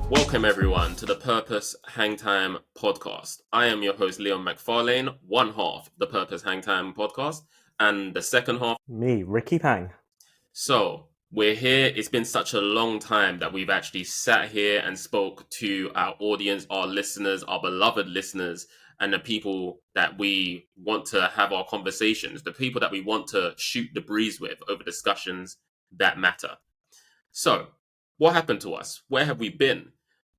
Welcome everyone to the Purpose Hangtime podcast. I am your host Leon McFarlane, one half of the Purpose Hangtime podcast, and the second half. Me, Ricky Pang. So we're here. It's been such a long time that we've actually sat here and spoke to our audience, our listeners, our beloved listeners, and the people that we want to have our conversations, the people that we want to shoot the breeze with over discussions that matter. So, what happened to us? Where have we been?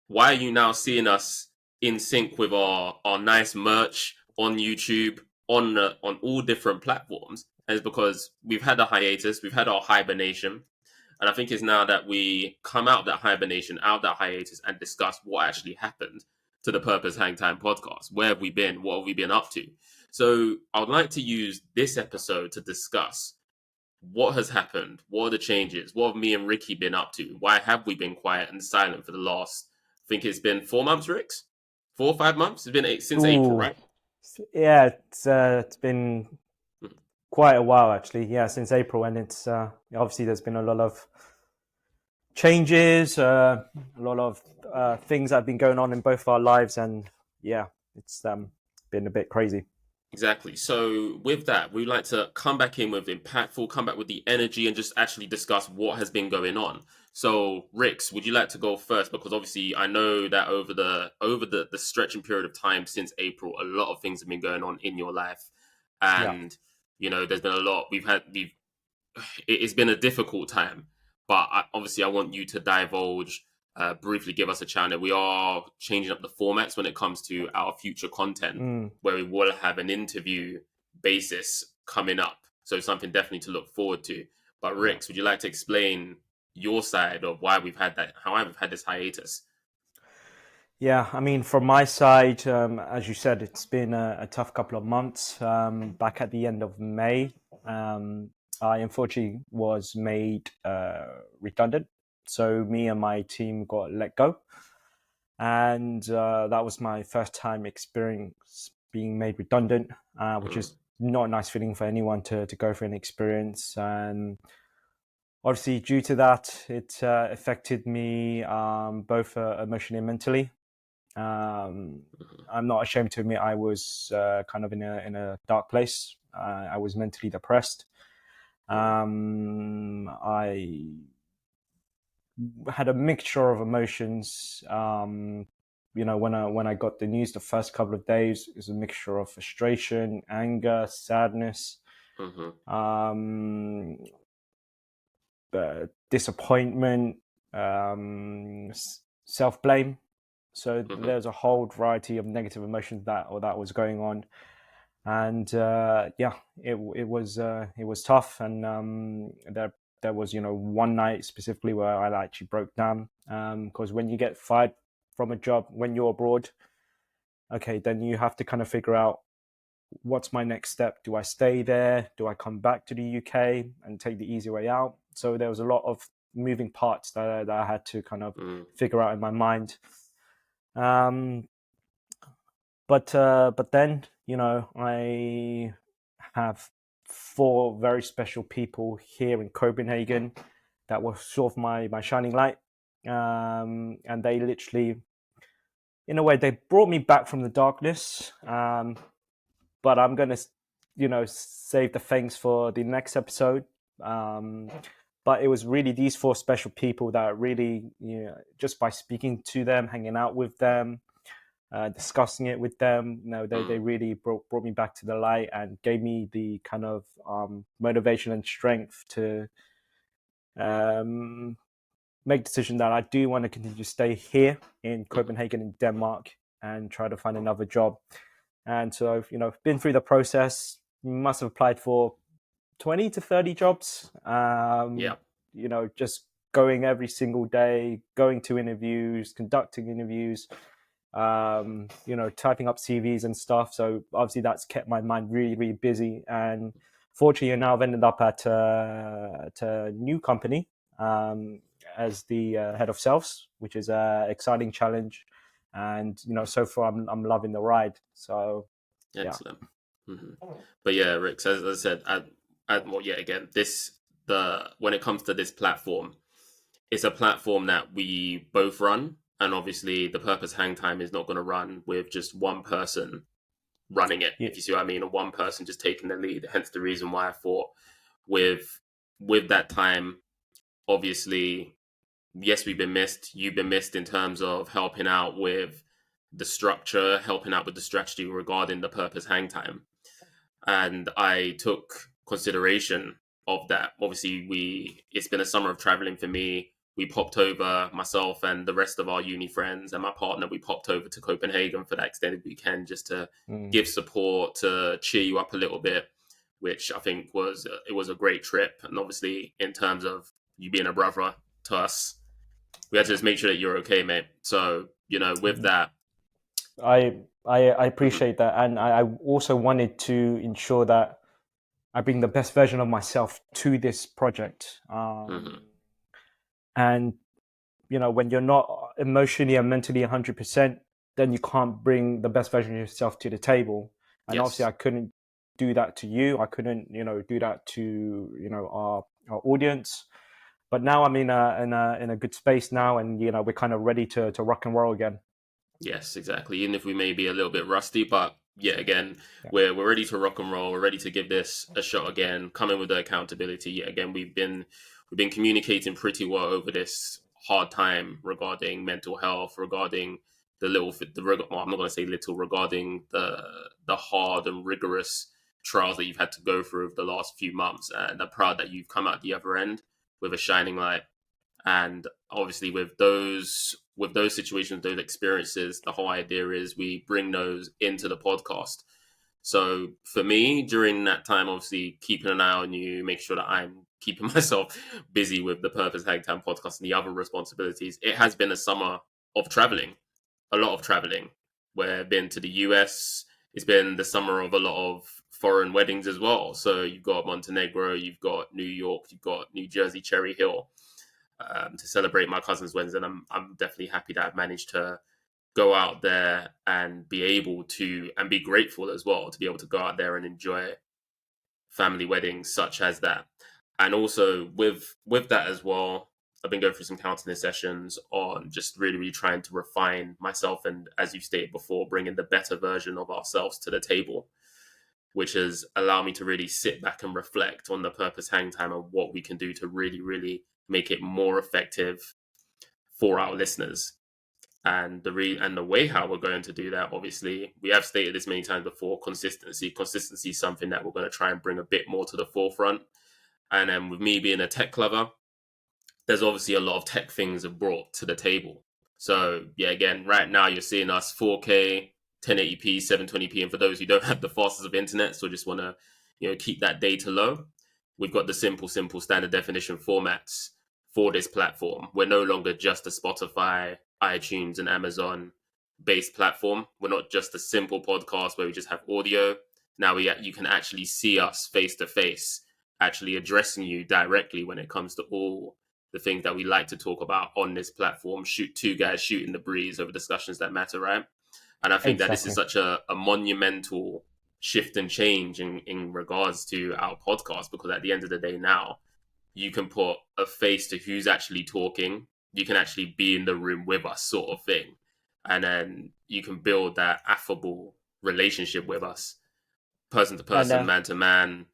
Why are you now seeing us in sync with our nice merch on YouTube, on all different platforms? And it's because we've had a hiatus, we've had our hibernation, and I think it's now that we come out of that hibernation, out of that hiatus, and discuss what actually happened to the Purpose Hang Time podcast. Where have we been? What have we been up to? So I would like to use this episode to discuss what has happened, what are the changes, what have me and Ricky been up to? Why have we been quiet and silent for the last, I think it's been 4 months, Ricks? 4 or 5 months? It's been since April, right? Yeah, it's been quite a while actually. Yeah, since April, and it's obviously there's been a lot of changes, a lot of things that have been going on in both our lives, and yeah, it's been a bit crazy. Exactly. So with that, we'd like to come back in with impactful, come back with the energy and just actually discuss what has been going on. So Ricks, would you like to go first? Because obviously I know that over the stretching period of time since April, a lot of things have been going on in your life. And you know, there's been a lot. It's been a difficult time, but obviously I want you to divulge, briefly give us a channel. We are changing up the formats when it comes to our future content, where we will have an interview basis coming up. So something definitely to look forward to. But Ricks, would you like to explain your side of why we've had that, how I've had this hiatus? Yeah, I mean, from my side, as you said, it's been a tough couple of months. Back at the end of May, I unfortunately was made redundant. So me and my team got let go. And that was my first time experience being made redundant, which is not a nice feeling for anyone to go through an experience. And obviously, due to that, it affected me both emotionally and mentally. I'm not ashamed to admit I was kind of in a dark place. I was mentally depressed. I had a mixture of emotions. When I got the news the first couple of days, it was a mixture of frustration, anger, sadness, disappointment, self-blame. So there's a whole variety of negative emotions that was going on, and it was tough. And there was one night specifically where I actually broke down, because when you get fired from a job when you're abroad, okay, then you have to kind of figure out what's my next step. Do I stay there? Do I come back to the UK and take the easy way out? So there was a lot of moving parts that I had to kind of figure out in my mind. But then, I have 4 very special people here in Copenhagen that were sort of my shining light. And they literally, in a way, they brought me back from the darkness. But I'm going to, save the thanks for the next episode. But it was really these 4 special people that really, just by speaking to them, hanging out with them, discussing it with them, they really brought me back to the light and gave me the kind of motivation and strength to make the decision that I do want to continue to stay here in Copenhagen, in Denmark, and try to find another job. And so, been through the process, must have applied for 20 to 30 jobs. Just going every single day, going to interviews, conducting interviews, typing up CVs and stuff. So obviously that's kept my mind really, really busy. And fortunately, now I've ended up at a new company as the head of sales, which is an exciting challenge. And so far I'm loving the ride. So excellent. But yeah, Rick, as I said, when it comes to this platform, it's a platform that we both run. And obviously, the Purpose Hangtime is not going to run with just one person running it, Yeah. if you see what I mean, or one person just taking the lead. Hence the reason why I thought with that time, obviously, yes, we've been missed. You've been missed in terms of helping out with the structure, helping out with the strategy regarding the Purpose Hang Time. And I took consideration of that. Obviously, it's been a summer of traveling for me. We popped over, myself and the rest of our uni friends and my partner, we popped over to Copenhagen for that extended weekend just to Mm. give support, to cheer you up a little bit, which I think it was a great trip. And obviously, in terms of you being a brother to us, we had to just make sure that you're okay, mate. So, with that, I mhm, appreciate that, and I also wanted to ensure that I bring the best version of myself to this project. mhm, And when you're not emotionally and mentally 100%, then you can't bring the best version of yourself to the table. And obviously, yes, I couldn't do that to you. I couldn't, do that to our audience. But now I'm in a good space now, and we're kind of ready to rock and roll again. yes, exactly. Even if we may be a little bit rusty, but yeah, again, Yeah. we're ready to rock and roll. We're ready to give this a shot again. Coming with the accountability. Yet again, we've been communicating pretty well over this hard time regarding mental health, regarding well, I'm not going to say little, regarding the hard and rigorous trials that you've had to go through over the last few months, and I'm proud that you've come out the other end with a shining light. And obviously, with those situations, those experiences, the whole idea is we bring those into the podcast. So for me, during that time, obviously keeping an eye on you, make sure that I'm keeping myself busy with the Purpose Hangtime podcast and the other responsibilities. It has been a summer of traveling, a lot of traveling. Where I've been to the US. It's been the summer of a lot of foreign weddings as well. So you've got Montenegro, you've got New York, you've got New Jersey, Cherry Hill, to celebrate my cousin's weddings, and I'm definitely happy that I've managed to go out there and be able to and be grateful as well to be able to go out there and enjoy family weddings such as that. And also with that as well, I've been going through some counseling sessions on just really, really trying to refine myself and, as you stated before, bringing the better version of ourselves to the table, which has allowed me to really sit back and reflect on the Purpose Hang Time and what we can do to really, really make it more effective for our listeners. And the way how we're going to do that, obviously, we have stated this many times before: consistency. Consistency is something that we're going to try and bring a bit more to the forefront. And then with me being a tech lover, there's obviously a lot of tech things have brought to the table. So yeah, again, right now you're seeing us 4K, 1080p, 720p, and for those who don't have the fastest of internet, so just want to keep that data low, we've got the simple standard definition formats for this platform. We're no longer just a Spotify, iTunes, and Amazon based platform. We're not just a simple podcast where we just have audio. Now you can actually see us face to face, actually addressing you directly when it comes to all the things that we like to talk about on this platform. Shoot two guys shooting the breeze over discussions that matter, right? And I think that this is Exactly. such a monumental shift and change in regards to our podcast, because at the end of the day now, you can put a face to who's actually talking. You can actually be in the room with us, sort of thing. And then you can build that affable relationship with us, person to And person, man to man,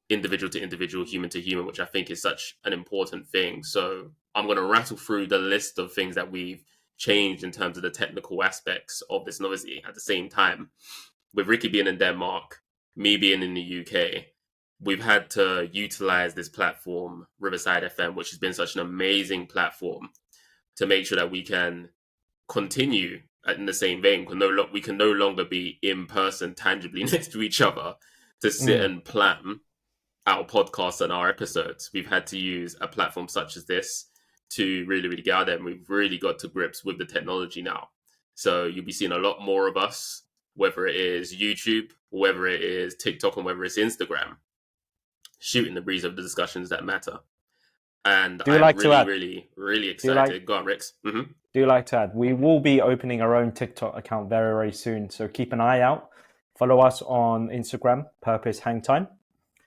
individual to individual, human to human, which I think is such an important thing. So I'm going to rattle through the list of things that we've changed in terms of the technical aspects of this. And obviously, at the same time, with Ricky being in Denmark, me being in the UK, we've had to utilize this platform, Riverside FM, which has been such an amazing platform to make sure that we can continue in the same vein. We can no longer be in person, tangibly next to each other to sit mm, and plan our podcasts and our episodes. We've had to use a platform such as this to really, really get out there. And we've really got to grips with the technology now. So you'll be seeing a lot more of us, whether it is YouTube, whether it is TikTok, and whether it's Instagram, shooting the breeze of the discussions that matter. And do you I'm like to really, add? really, really Do you like? excited. Go on, Rix. Do you like to add? We will be opening our own TikTok account very, very soon. So keep an eye out. Follow us on Instagram, Purpose Hangtime.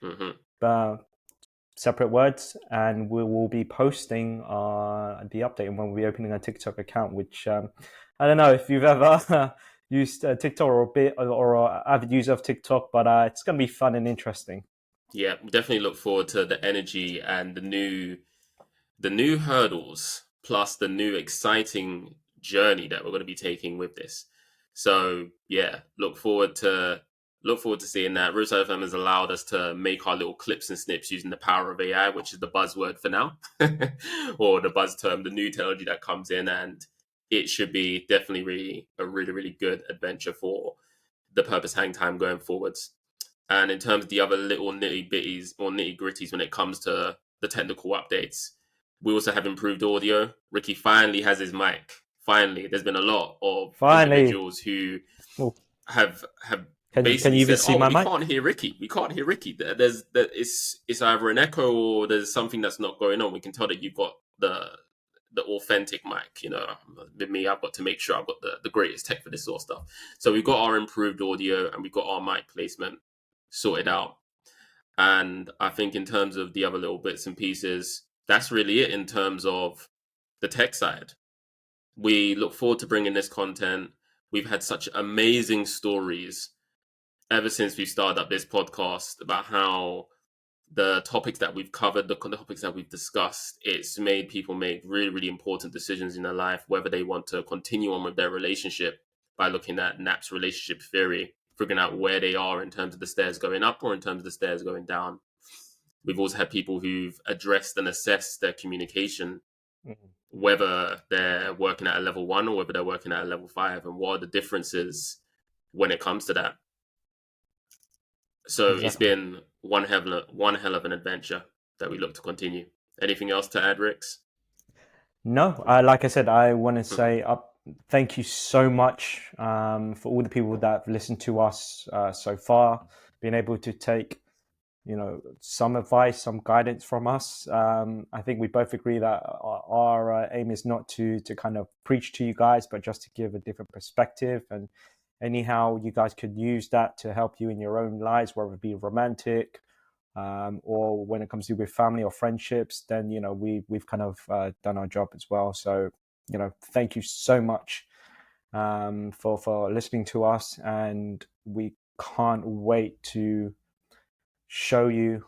Hmm. Uh, separate words, and we will be posting the update and when we'll be opening a TikTok account, which I don't know if you've ever used TikTok or a bit or an avid user of TikTok, but it's going to be fun and interesting. Yeah, definitely look forward to the energy and the new hurdles plus the new exciting journey that we're going to be taking with this. So yeah, look forward to seeing that. Russo FM has allowed us to make our little clips and snips using the power of AI, which is the buzzword for now, or the buzz term, the new technology that comes in, and it should be definitely really good adventure for the Purpose Hang Time going forwards. And in terms of the other little nitty bitties or nitty gritties when it comes to the technical updates, we also have improved audio. Ricky finally has his mic. Finally, there's been a lot of Finally, individuals who oh, have can basically you even said, see "Oh, my we mic? can't hear Ricky. We can't hear Ricky. It's either an echo or there's something that's not going on. We can tell that you've got the authentic mic. You know, with me, I've got to make sure I've got the greatest tech for this sort of stuff. So we've got our improved audio and we've got our mic placement sorted out. And I think in terms of the other little bits and pieces, that's really it in terms of the tech side. We look forward to bringing this content. We've had such amazing stories ever since we started up this podcast about how the topics that we've covered, the topics that we've discussed, it's made people make really important decisions in their life, whether they want to continue on with their relationship by looking at Knapp's relationship theory, figuring out where they are in terms of the stairs going up or in terms of the stairs going down. We've also had people who've addressed and assessed their communication, whether they're working at a level 1 or whether they're working at a level 5, and what are the differences when it comes to that. So it's Exactly. been one hell of an adventure that we look to continue. Anything else to add, Rix? No, like I said, I want to say thank you so much for all the people that have listened to us so far, being able to take some advice, some guidance from us. I think we both agree that our aim is not to kind of preach to you guys, but just to give a different perspective. And anyhow, you guys could use that to help you in your own lives, whether it be romantic or when it comes to with family or friendships. Then we've kind of done our job as well. So thank you so much for listening to us, and we can't wait to show you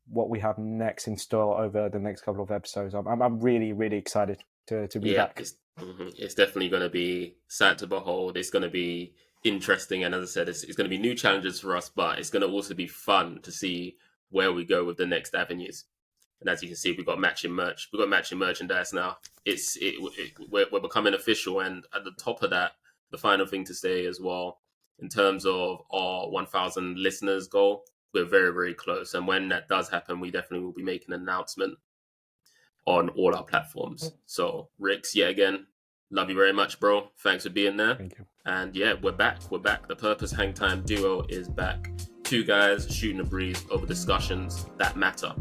what we have next in store over the next couple of episodes. I'm really excited to be back. It's definitely going to be sad to behold. It's going to be interesting, and as I said, it's going to be new challenges for us, but it's going to also be fun to see where we go with the next avenues. And as you can see, we've got matching merch. We've got matching merchandise now. We're becoming official, and at the top of that, the final thing to say as well, in terms of our 1,000 listeners goal, we're very close. And when that does happen, we definitely will be making an announcement on all our platforms. So, Rix, yet again, love you very much, bro. Thanks for being there. Thank you. And yeah, we're back. The Purpose Hangtime duo is back. Two guys shooting a breeze over discussions that matter.